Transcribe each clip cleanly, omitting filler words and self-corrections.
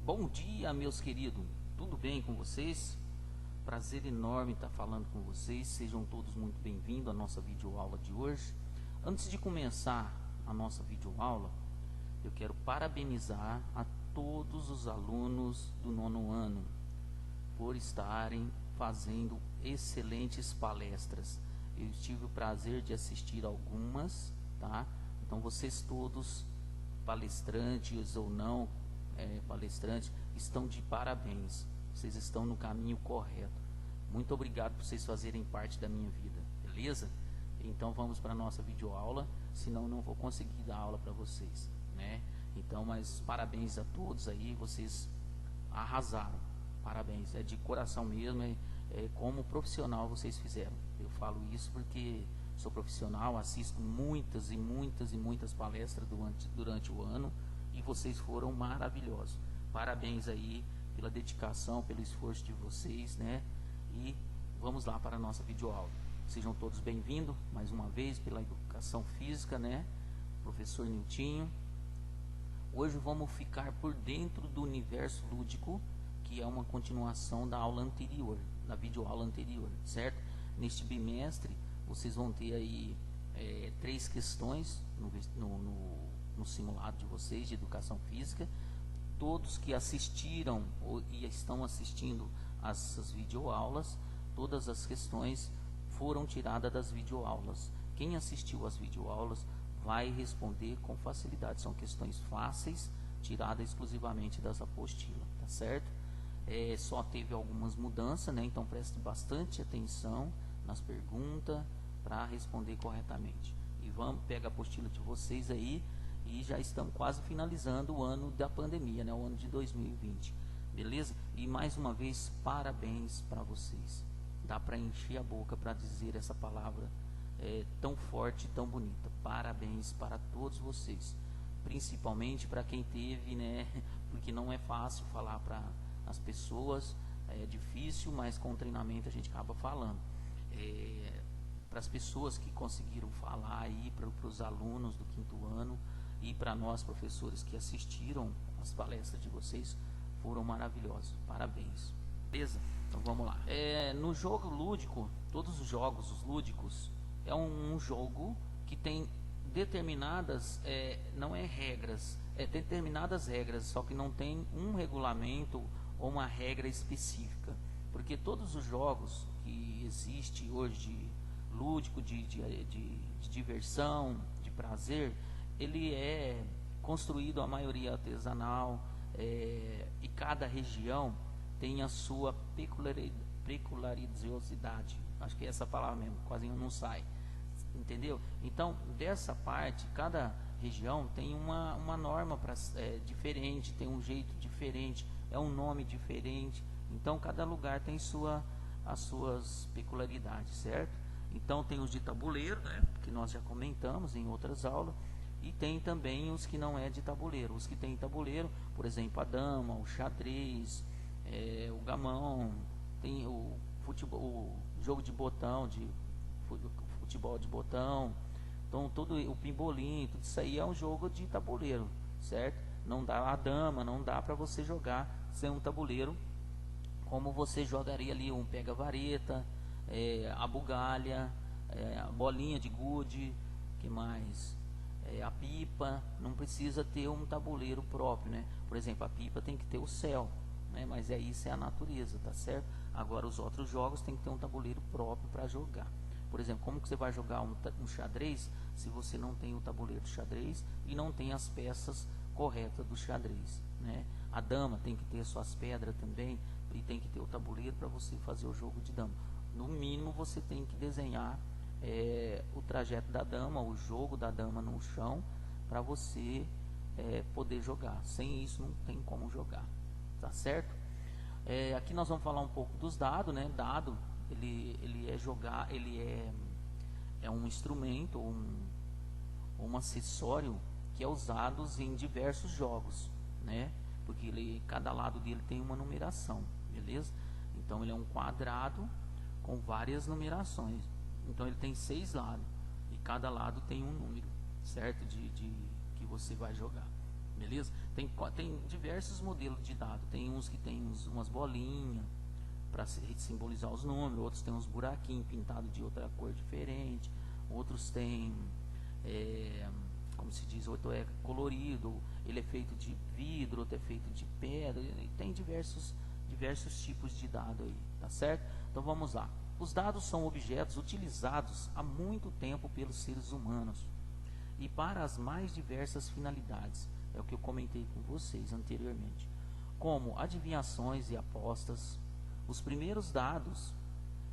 Bom dia, meus queridos. Tudo bem com vocês? Prazer enorme estar falando com vocês. Sejam todos muito bem-vindos à nossa videoaula de hoje. Antes de começar a nossa videoaula, eu quero parabenizar a todos os alunos do nono ano por estarem fazendo excelentes palestras. Eu tive o prazer de assistir algumas, tá? Então vocês todos, palestrantes ou não palestrantes, estão de parabéns. Vocês estão no caminho correto. Muito obrigado por vocês fazerem parte da minha vida, beleza? Então vamos para a nossa videoaula, senão não vou conseguir dar aula para vocês, né? Então, mas parabéns a todos aí, vocês arrasaram. Parabéns, é de coração mesmo, como profissional vocês fizeram. Eu falo isso porque sou profissional, assisto muitas e muitas palestras durante o ano e vocês foram maravilhosos. Parabéns aí pela dedicação, pelo esforço de vocês, né? E vamos lá para a nossa videoaula. Sejam todos bem-vindos mais uma vez pela educação física, né? Professor Niltinho. Hoje vamos ficar por dentro do universo lúdico, que é uma continuação da aula anterior, da videoaula anterior, certo? Neste bimestre, vocês vão ter aí 3 questões no simulado de vocês de educação física. Todos que assistiram e estão assistindo essas videoaulas, todas as questões foram tiradas das videoaulas. Quem assistiu às videoaulas vai responder com facilidade. São questões fáceis, tiradas exclusivamente das apostilas, tá certo? Só teve algumas mudanças, né? Então preste bastante atenção nas perguntas para responder corretamente. E vamos pegar a apostila de vocês aí, e já estamos quase finalizando o ano da pandemia, né? O ano de 2020, beleza? E mais uma vez, parabéns para vocês. Dá para encher a boca para dizer essa palavra tão forte e tão bonita. Parabéns para todos vocês, principalmente para quem teve, né? Porque não é fácil falar para as pessoas, é difícil, mas com treinamento a gente acaba falando. Para as pessoas que conseguiram falar aí, para os alunos do 5º ano e para nós professores que assistiram as palestras de vocês, foram maravilhosos. Parabéns. Beleza? Então vamos lá. No jogo lúdico, todos os jogos lúdicos é um jogo que tem determinadas, não é regras, determinadas regras, só que não tem um regulamento ou uma regra específica, porque todos os jogos que existe hoje de lúdico, de diversão, de prazer, ele é construído a maioria artesanal, e cada região tem a sua peculiaridade, acho que é essa palavra mesmo, quase não sai, entendeu? Então, dessa parte, cada região tem uma norma diferente, tem um jeito diferente, é um nome diferente. Então, cada lugar tem as suas peculiaridades, certo? Então, tem os de tabuleiro, né, que nós já comentamos em outras aulas, e tem também os que não é de tabuleiro. Os que tem tabuleiro, por exemplo, a dama, o xadrez, o gamão, tem o futebol, o jogo de botão, futebol de botão, então todo o pimbolim, tudo isso aí é um jogo de tabuleiro, certo? Não dá a dama, não dá para você jogar sem um tabuleiro, como você jogaria ali um pega-vareta, a bugalha, a bolinha de gude, que mais? A pipa. Não precisa ter um tabuleiro próprio, né? Por exemplo, a pipa tem que ter o céu, né? Mas isso é a natureza, tá certo? Agora os outros jogos tem que ter um tabuleiro próprio para jogar. Por exemplo, como que você vai jogar um xadrez se você não tem o tabuleiro de xadrez e não tem as peças corretas do xadrez, né? A dama tem que ter suas pedras também e tem que ter o tabuleiro para você fazer o jogo de dama. No mínimo você tem que desenhar o trajeto da dama, o jogo da dama no chão, para você poder jogar. Sem isso não tem como jogar, tá certo? Aqui nós vamos falar um pouco dos dados, né? Dado, ele é um instrumento, um acessório que é usado em diversos jogos, né? Porque cada lado dele tem uma numeração, beleza? Então ele é um quadrado com várias numerações. Então ele tem 6 lados e cada lado tem um número, certo? Que você vai jogar, beleza? Tem diversos modelos de dado. Tem uns que tem umas bolinhas para simbolizar os números, outros tem uns buraquinhos pintados de outra cor diferente, outros tem, como se diz, outro é colorido, ele é feito de vidro, outro é feito de pedra, tem diversos tipos de dado aí, tá certo? Então vamos lá. Os dados são objetos utilizados há muito tempo pelos seres humanos e para as mais diversas finalidades, é o que eu comentei com vocês anteriormente, como adivinhações e apostas. Os primeiros dados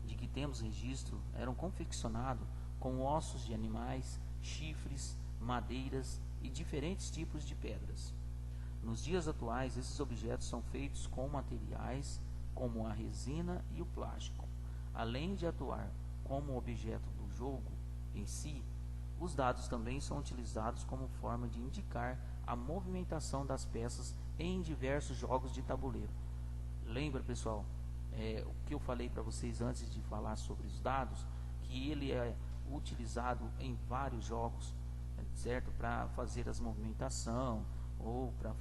de que temos registro eram confeccionados com ossos de animais, chifres, madeiras e diferentes tipos de pedras. Nos dias atuais, esses objetos são feitos com materiais como a resina e o plástico. Além de atuar como objeto do jogo em si, os dados também são utilizados como forma de indicar a movimentação das peças em diversos jogos de tabuleiro. Lembra, pessoal, o que eu falei para vocês antes de falar sobre os dados, que ele é utilizado em vários jogos, certo? Para fazer as movimentação, ou para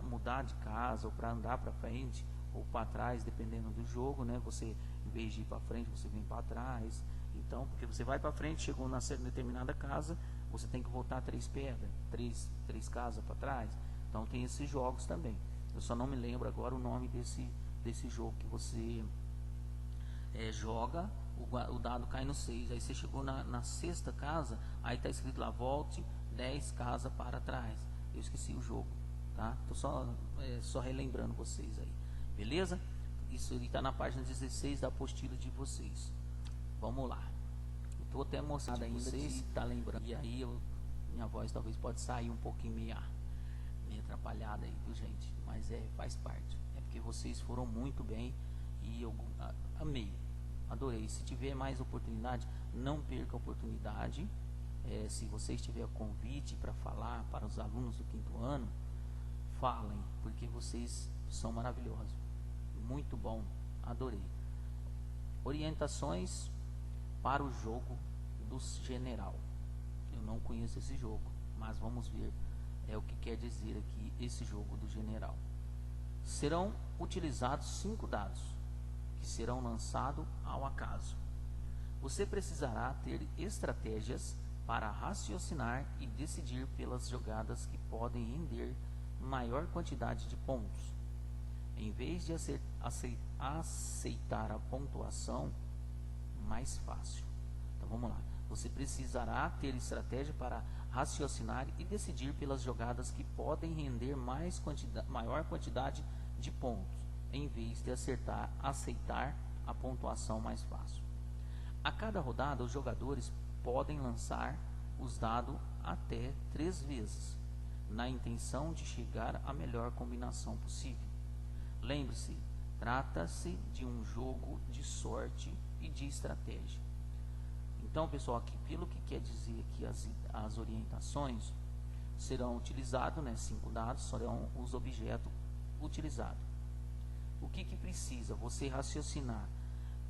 mudar de casa, ou para andar para frente ou para trás, dependendo do jogo, né? Você, em vez de ir para frente, você vem para trás. Então, porque você vai para frente, chegou na determinada casa, você tem que voltar 3 pedras, três casas para trás. Então tem esses jogos também. Eu só não me lembro agora o nome desse jogo que você joga, o dado cai no 6, aí você chegou na sexta casa, aí está escrito lá, volte 10 casas para trás. Eu esqueci o jogo, tá? Tô só relembrando vocês aí, beleza? Isso está na página 16 da apostila de vocês. Vamos lá. Estou até mostrando ainda se está lembrando. E aí minha voz talvez pode sair um pouquinho meio atrapalhada aí, viu, gente? Mas faz parte. É porque vocês foram muito bem e eu amei, adorei. Se tiver mais oportunidade, não perca a oportunidade. Se vocês tiverem convite para falar para os alunos do 5º ano, falem, porque vocês são maravilhosos. Muito bom, adorei. Orientações para o jogo do general. Eu não conheço esse jogo, mas vamos ver o que quer dizer aqui esse jogo do general. Serão utilizados 5 dados, que serão lançados ao acaso. Você precisará ter estratégias para raciocinar e decidir pelas jogadas que podem render maior quantidade de pontos. Em vez de aceitar a pontuação mais fácil. Então vamos lá. Você precisará ter estratégia para raciocinar e decidir pelas jogadas que podem render maior quantidade de pontos, em vez de aceitar a pontuação mais fácil. A cada rodada, os jogadores podem lançar os dados até 3 vezes, na intenção de chegar à melhor combinação possível. Lembre-se, trata-se de um jogo de sorte e de estratégia. Então, pessoal, aqui pelo que quer dizer aqui as orientações, serão utilizados, 5 dados, serão os objetos utilizados. O que precisa? Você raciocinar,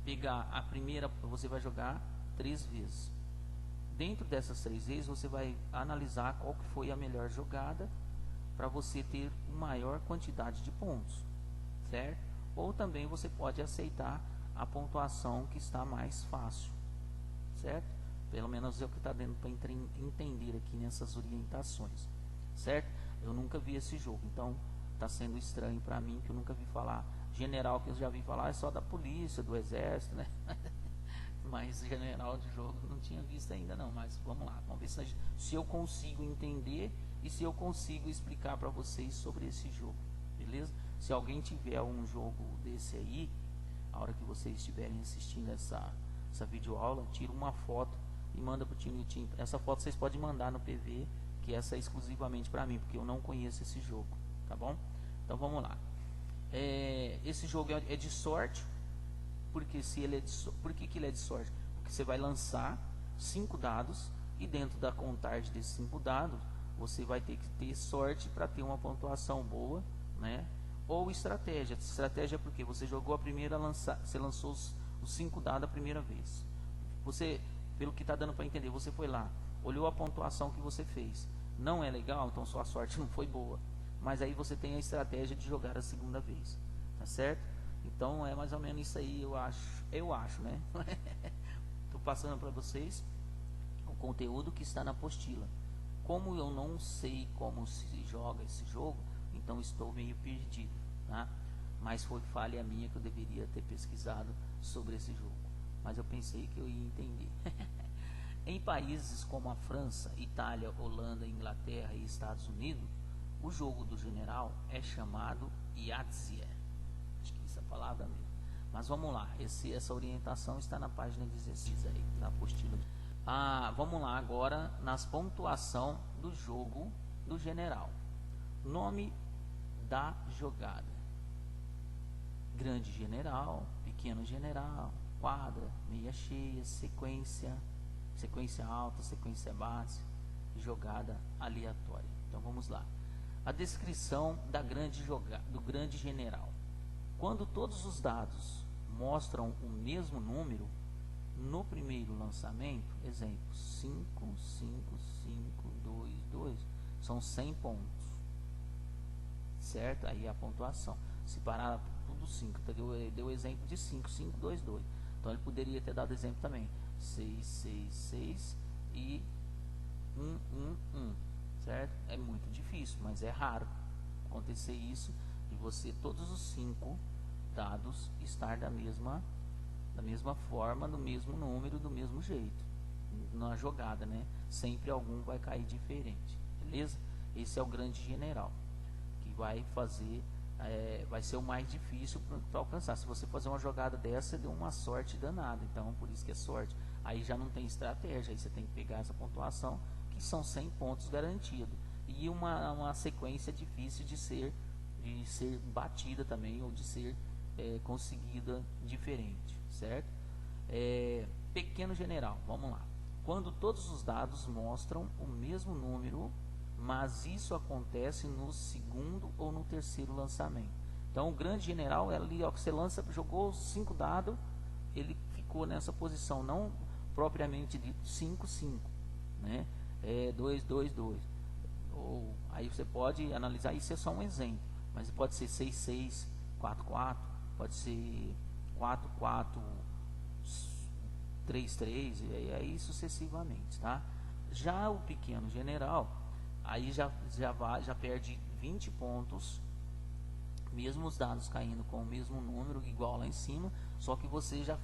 pegar a primeira, você vai jogar 3 vezes. Dentro dessas 3 vezes, você vai analisar qual que foi a melhor jogada para você ter maior quantidade de pontos, certo? Ou também você pode aceitar a pontuação que está mais fácil, certo? Pelo menos é o que está dando para entender aqui nessas orientações, certo? Eu nunca vi esse jogo, então está sendo estranho para mim, que eu nunca vi falar. General que eu já vi falar é só da polícia, do exército, né? Mas general de jogo não tinha visto ainda não, mas vamos lá, vamos ver se eu consigo entender e se eu consigo explicar para vocês sobre esse jogo, beleza? Se alguém tiver um jogo desse aí, a hora que vocês estiverem assistindo essa videoaula, tira uma foto e manda para o Tino. Essa foto vocês podem mandar no PV, que essa é exclusivamente para mim, porque eu não conheço esse jogo, tá bom? Então vamos lá. Esse jogo é de sorte. Porque por que ele é de sorte? Porque você vai lançar 5 dados e dentro da contagem desses 5 dados você vai ter que ter sorte para ter uma pontuação boa, né? Ou estratégia. Estratégia é porque você jogou a primeira, você lançou os 5 dados a primeira vez. Você, pelo que está dando para entender, você foi lá, olhou a pontuação que você fez, não é legal, então sua sorte não foi boa. Mas aí você tem a estratégia de jogar a segunda vez, tá certo? Então é mais ou menos isso aí, eu acho, né? Tô passando para vocês o conteúdo que está na apostila. Como eu não sei como se joga esse jogo, então estou meio perdido, tá? Mas foi falha minha que eu deveria ter pesquisado sobre esse jogo. Mas eu pensei que eu ia entender. Em países como a França, Itália, Holanda, Inglaterra e Estados Unidos, o jogo do general é chamado Yahtzee. Acho que essa palavra mesmo. Mas vamos lá, essa orientação está na página 16 aí, na apostila. Vamos lá agora nas pontuação do jogo do general. Nome da jogada: grande general, pequeno general, quadra, meia cheia, sequência alta, sequência baixa, jogada aleatória. Então vamos lá. A descrição do grande general: quando todos os dados mostram o mesmo número no primeiro lançamento, exemplo 5, 5, 5, 2, 2, são 100 pontos, certo? Aí a pontuação, se parar tudo 5, deu exemplo de 5, 5, 2, 2, então ele poderia ter dado exemplo também 6, 6, 6 e 1, 1, 1, certo? É muito difícil, mas é raro acontecer isso, de você, todos os 5 dados estar da mesma forma, no mesmo número, do mesmo jeito, na jogada, né? Sempre algum vai cair diferente, beleza? Esse é o grande general, que vai fazer, vai ser o mais difícil para alcançar. Se você fazer uma jogada dessa, deu uma sorte danada, então por isso que é sorte. Aí já não tem estratégia, aí você tem que pegar essa pontuação, que são 100 pontos garantidos, e uma sequência difícil de ser batida também, ou de ser conseguida diferente, certo? Pequeno general, vamos lá. Quando todos os dados mostram o mesmo número, mas isso acontece no segundo ou no terceiro lançamento. Então o grande general é ali, ó, que você lança, jogou 5 dados, ele ficou nessa posição, não propriamente dito 5, 5, né? 2, 2, 2. Ou aí você pode analisar, isso é só um exemplo, mas pode ser 6, 6, 4, 4, pode ser 4, 4, 3, 3, e aí sucessivamente, tá? Já o pequeno general, aí já perde 20 pontos, mesmo os dados caindo com o mesmo número, igual lá em cima, só que você já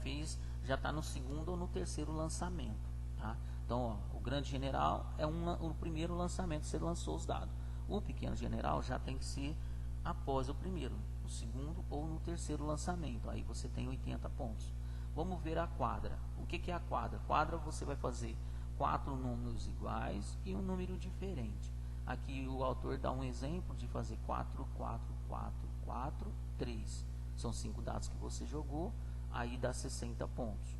está no segundo ou no terceiro lançamento, tá? Então, ó, o grande general é o primeiro lançamento, você lançou os dados. O pequeno general já tem que ser após o primeiro, no segundo ou no terceiro lançamento, aí você tem 80 pontos. Vamos ver a quadra. O que é a quadra? Quadra, você vai fazer 4 números iguais e um número diferente. Aqui o autor dá um exemplo de fazer 4, 4, 4, 4, 3. São 5 dados que você jogou, aí dá 60 pontos.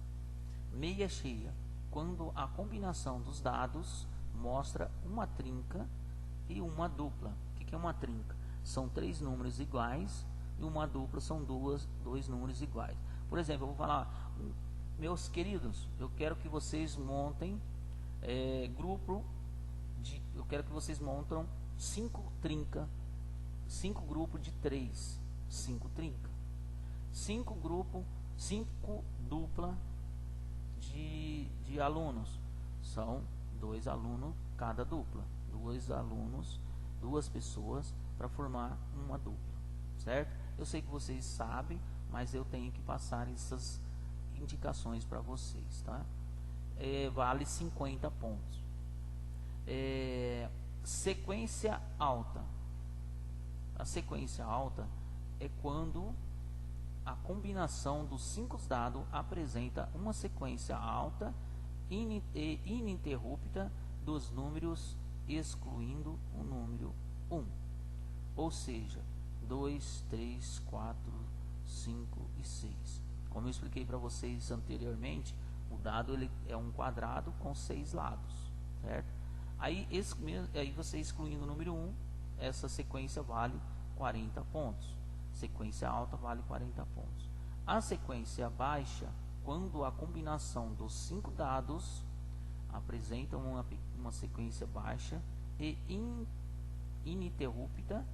Meia cheia, quando a combinação dos dados mostra uma trinca e uma dupla. O que é uma trinca? São 3 números iguais e uma dupla são dois números iguais. Por exemplo, eu vou falar, meus queridos, eu quero que vocês montem eu quero que vocês montam 5 trinca, 5 grupos de 3, 5 trinca, 5 grupos, 5 dupla de alunos, são 2 alunos cada dupla, 2 alunos, 2 pessoas para formar uma dupla, certo? Eu sei que vocês sabem, mas eu tenho que passar essas indicações para vocês, tá? Vale 50 pontos. Sequência alta. A sequência alta é quando a combinação dos 5 dados apresenta uma sequência alta e ininterrupta dos números, excluindo o número 1. Ou seja, 2, 3, 4, 5 e 6. Como eu expliquei para vocês anteriormente, o dado ele é um quadrado com 6 lados, certo? Aí você excluindo o número 1, essa sequência vale 40 pontos. Sequência alta vale 40 pontos. A sequência baixa, quando a combinação dos 5 dados apresenta uma sequência baixa e ininterrupta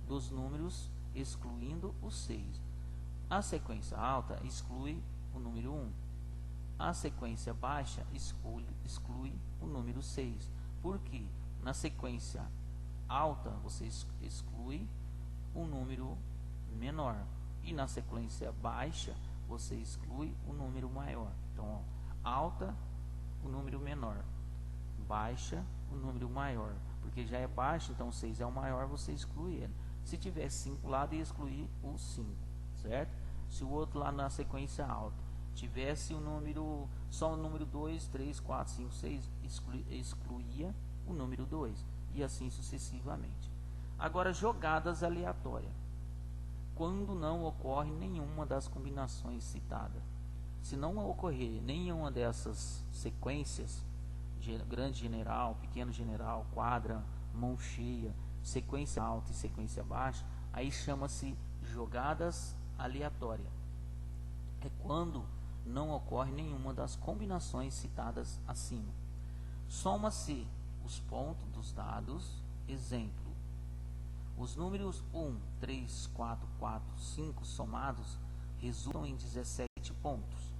dos números, excluindo o 6. A sequência alta exclui o número 1. A sequência baixa exclui o número 6. Porque na sequência alta você exclui o número menor. E na sequência baixa você exclui o número maior. Então, ó, alta, o número menor. Baixa, o número maior. Porque já é baixo, então 6 é o maior, você exclui ele. Se tivesse 5 lado, ia excluir o 5, certo? Se o outro lá na sequência alta tivesse o número, só o número 2, 3, 4, 5, 6, excluía o número 2. E assim sucessivamente. Agora, jogadas aleatórias. Quando não ocorre nenhuma das combinações citadas. Se não ocorrer nenhuma dessas sequências, grande general, pequeno general, quadra, mão cheia, sequência alta e sequência baixa, aí chama-se jogadas aleatórias. É quando não ocorre nenhuma das combinações citadas acima. Soma-se os pontos dos dados. Exemplo: os números 1, 3, 4, 4, 5 somados resultam em 17 pontos.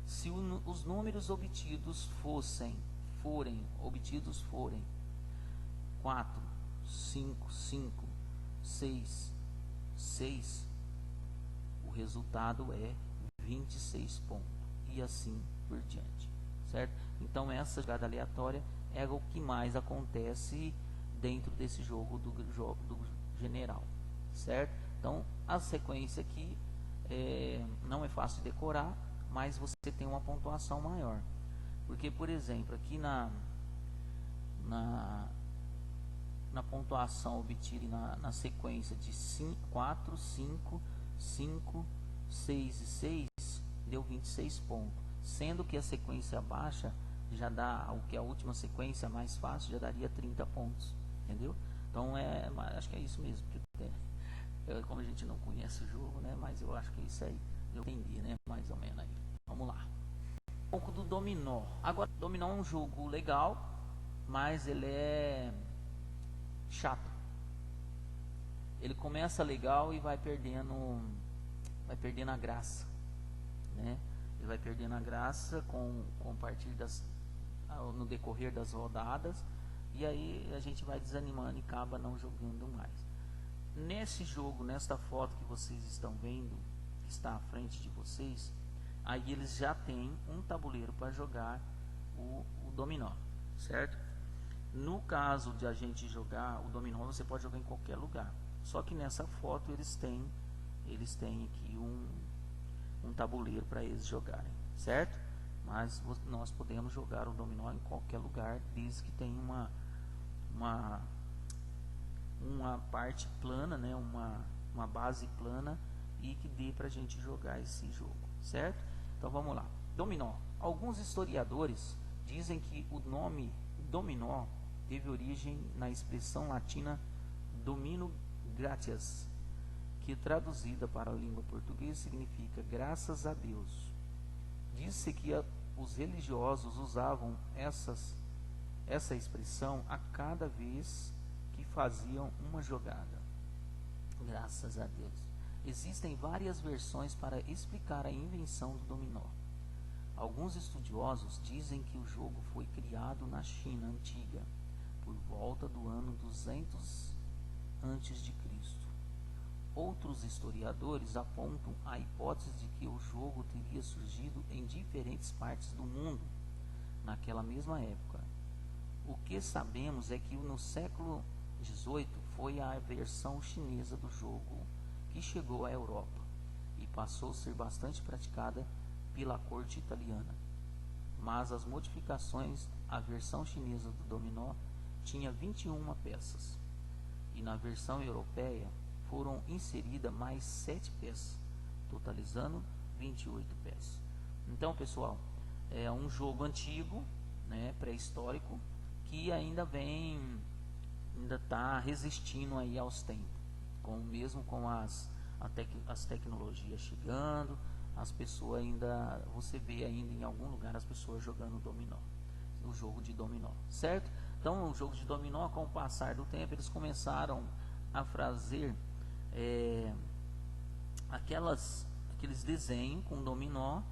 Se os números obtidos forem 4, 5, 5, 6, 6, o resultado é 26 pontos. E assim por diante, certo? Então essa jogada aleatória é o que mais acontece dentro desse jogo do general, certo? Então a sequência aqui não é fácil de decorar, mas você tem uma pontuação maior. Porque, por exemplo, aqui na pontuação obtida na sequência de 4, 5, 5, 6 e 6, deu 26 pontos. Sendo que a sequência baixa já dá, o que é a última sequência mais fácil, já daria 30 pontos. Entendeu? Então, acho que é isso mesmo. Como a gente não conhece o jogo, né? Mas eu acho que é isso aí. Eu entendi, né? Mais ou menos aí. Vamos lá. Um pouco do dominó. Agora, dominó é um jogo legal, mas ele é chato. Ele começa legal e vai perdendo a graça, né? Ele vai perdendo a graça com partir no decorrer das rodadas, e aí a gente vai desanimando e acaba não jogando mais. Nesse jogo, nesta foto que vocês estão vendo, que está à frente de vocês, aí eles já têm um tabuleiro para jogar o dominó, certo? No caso de a gente jogar o dominó, você pode jogar em qualquer lugar. Só que nessa foto eles têm aqui um tabuleiro para eles jogarem, certo? Mas nós podemos jogar o dominó em qualquer lugar, desde que tenha uma parte plana, né? Uma base plana, e que dê para a gente jogar esse jogo, certo? Então vamos lá. Dominó. Alguns historiadores dizem que o nome dominó teve origem na expressão latina domino gratias, que traduzida para a língua portuguesa significa graças a Deus. Diz-se que os religiosos usavam essa expressão a cada vez que faziam uma jogada. Graças a Deus. Existem várias versões para explicar a invenção do dominó. Alguns estudiosos dizem que o jogo foi criado na China antiga, por volta do ano 200 a.C. Outros historiadores apontam a hipótese de que o jogo teria surgido em diferentes partes do mundo naquela mesma época. O que sabemos é que no século XVIII foi a versão chinesa do jogo que chegou à Europa e passou a ser bastante praticada pela corte italiana. Mas as modificações, a versão chinesa do dominó tinha 21 peças, e na versão europeia foram inseridas mais 7 peças, totalizando 28 peças. Então, pessoal, é um jogo antigo, né, pré-histórico, que ainda está resistindo aí aos tempos, mesmo com as tecnologias chegando, as pessoas você vê ainda em algum lugar as pessoas jogando dominó, o jogo de dominó, certo? Então, o jogo de dominó, com o passar do tempo, eles começaram a fazer aqueles desenhos com dominó,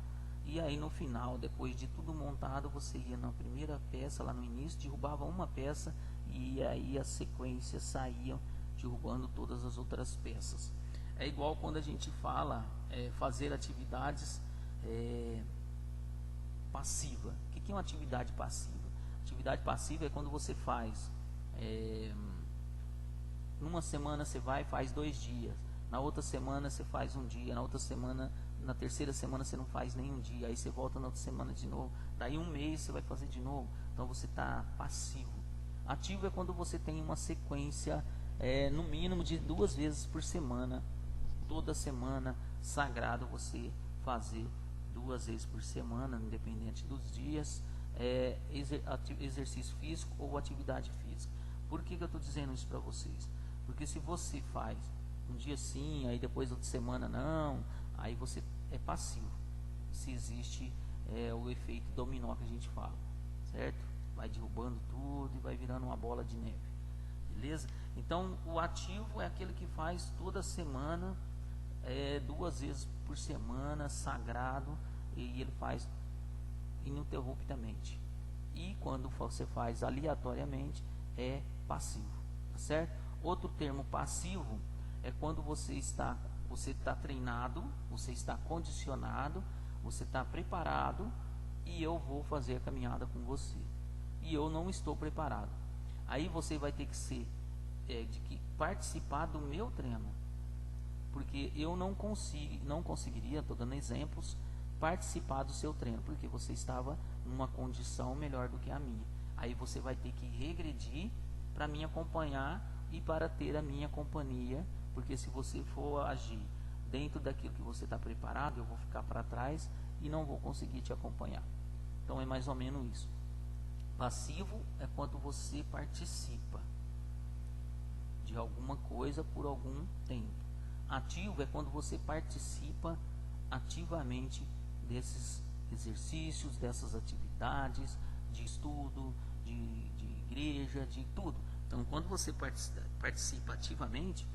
e aí no final, depois de tudo montado, você ia na primeira peça, lá no início, derrubava uma peça, e aí a sequência saía derrubando todas as outras peças. É igual quando a gente fala fazer atividades passiva. O que é uma atividade passiva? Atividade passiva é quando você faz numa semana você vai e faz 2 dias, na outra semana você faz um dia, na outra semana, na terceira semana você não faz nenhum dia, aí você volta na outra semana de novo, daí um mês você vai fazer de novo. Então você está passivo. Ativo é quando você tem uma sequência no mínimo de 2 vezes por semana, toda semana, sagrado você fazer 2 vezes por semana, independente dos dias, exercício físico ou atividade física. Por que eu estou dizendo isso para vocês? Porque se você faz um dia sim, aí depois outra semana não, aí você é passivo. Se existe o efeito dominó que a gente fala, certo? Vai derrubando tudo e vai virando uma bola de neve, beleza? Então o ativo é aquele que faz toda semana, 2 vezes por semana, sagrado, e ele faz ininterruptamente. E quando você faz aleatoriamente, é passivo, tá certo? Outro termo passivo é quando você está treinado, você está condicionado, você está preparado, e eu vou fazer a caminhada com você, e eu não estou preparado. Aí você vai ter que ser participar do meu treino, porque eu não conseguiria, estou dando exemplos, participar do seu treino, porque você estava numa condição melhor do que a minha. Aí você vai ter que regredir para me acompanhar e para ter a minha companhia, porque se você for agir dentro daquilo que você está preparado, eu vou ficar para trás e não vou conseguir te acompanhar. Então é mais ou menos isso. Passivo é quando você participa de alguma coisa por algum tempo. Ativo é quando você participa ativamente desses exercícios, dessas atividades, de estudo, de igreja, de tudo. Então, quando você participa ativamente,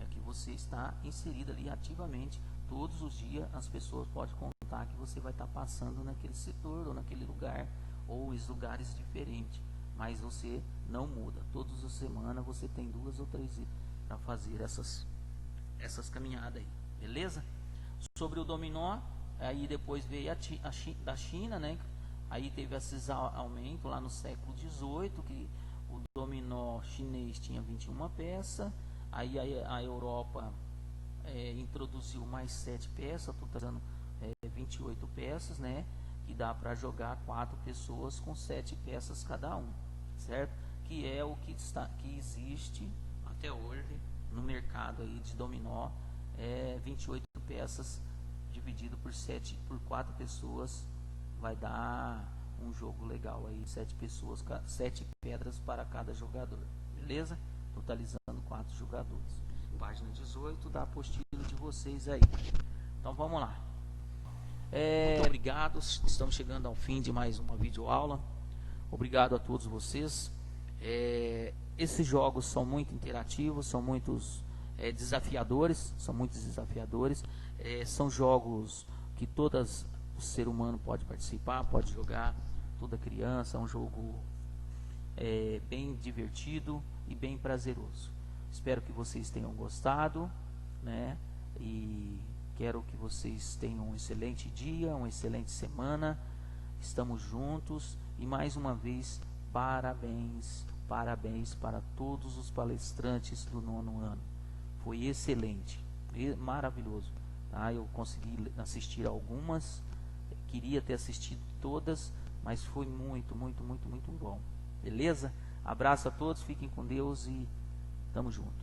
é que você está inserido ali ativamente. Todos os dias as pessoas podem contar que você vai estar passando naquele setor ou naquele lugar, ou em lugares diferentes, mas você não muda. Todas as semanas você tem 2 ou 3 para fazer essas caminhadas aí, beleza? Sobre o dominó, aí depois veio da China, né? Aí teve esses aumentos lá no século XVIII, que o dominó chinês tinha 21 peças, aí a Europa introduziu mais 7 peças, totalizando 28 peças, né? Que dá para jogar 4 pessoas com 7 peças cada um, certo? Que é o que existe até hoje no mercado aí de dominó, 28 peças dividido por 4 pessoas, vai dar um jogo legal aí, 7 pessoas, 7 pedras para cada jogador, beleza? Totalizando 4 jogadores. Página 18 da apostila de vocês aí. Então vamos lá. Muito obrigado, estamos chegando ao fim de mais uma videoaula. Obrigado a todos vocês. Esses jogos são muito interativos, são muitos desafiadores, são jogos que todo ser humano pode participar, pode jogar, toda criança. É um jogo bem divertido e bem prazeroso. Espero que vocês tenham gostado, né? E quero que vocês tenham um excelente dia, uma excelente semana. Estamos juntos e mais uma vez parabéns para todos os palestrantes do 9º ano. Foi excelente, maravilhoso, tá? Eu consegui assistir algumas, queria ter assistido todas, mas foi muito bom, beleza? Abraço a todos, fiquem com Deus e tamo junto.